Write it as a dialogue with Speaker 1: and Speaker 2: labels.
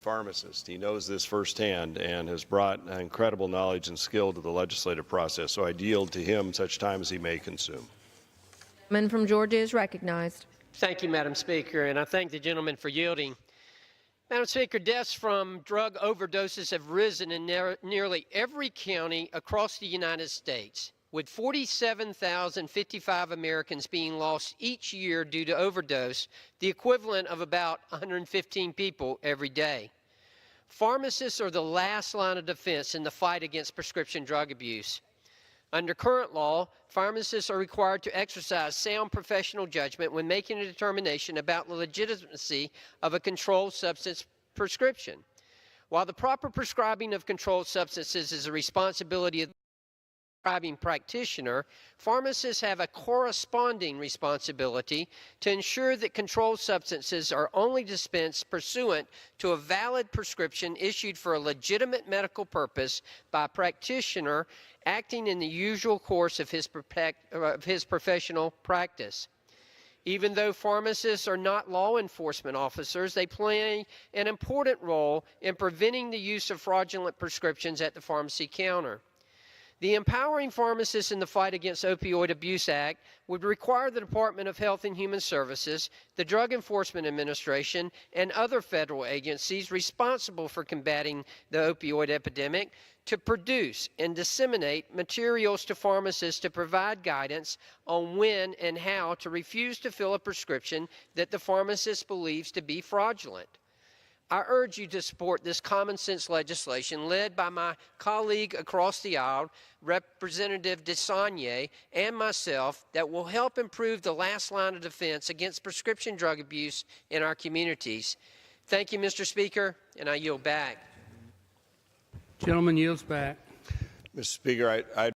Speaker 1: pharmacist. He knows this firsthand and has brought incredible knowledge and skill to the legislative process, so I yield to him such time as he may consume.
Speaker 2: The gentleman from Georgia is recognized.
Speaker 3: Thank you, Madam Speaker, and I thank the gentleman for yielding. Madam Speaker, deaths from drug overdoses have risen in nearly every county across the United States, with 47,055 Americans being lost each year due to overdose, the equivalent of about 115 people every day. Pharmacists are the last line of defense in the fight against prescription drug abuse. Under current law, pharmacists are required to exercise sound professional judgment when making a determination about the legitimacy of a controlled substance prescription. While the proper prescribing of controlled substances is a responsibility of the prescribing practitioner, pharmacists have a corresponding responsibility to ensure that controlled substances are only dispensed pursuant to a valid prescription issued for a legitimate medical purpose by a practitioner acting in the usual course of his professional practice. Even though pharmacists are not law enforcement officers, they play an important role in preventing the use of fraudulent prescriptions at the pharmacy counter. The Empowering Pharmacists in the Fight Against Opioid Abuse Act would require the Department of Health and Human Services, the Drug Enforcement Administration, and other federal agencies responsible for combating the opioid epidemic to produce and disseminate materials to pharmacists to provide guidance on when and how to refuse to fill a prescription that the pharmacist believes to be fraudulent. I urge you to support this common sense legislation led by my colleague across the aisle, Representative DeSagne, and myself that will help improve the last line of defense against prescription drug abuse in our communities. Thank you, Mr. Speaker, and I yield back.
Speaker 4: Gentleman yields back.
Speaker 1: Mr. Speaker, I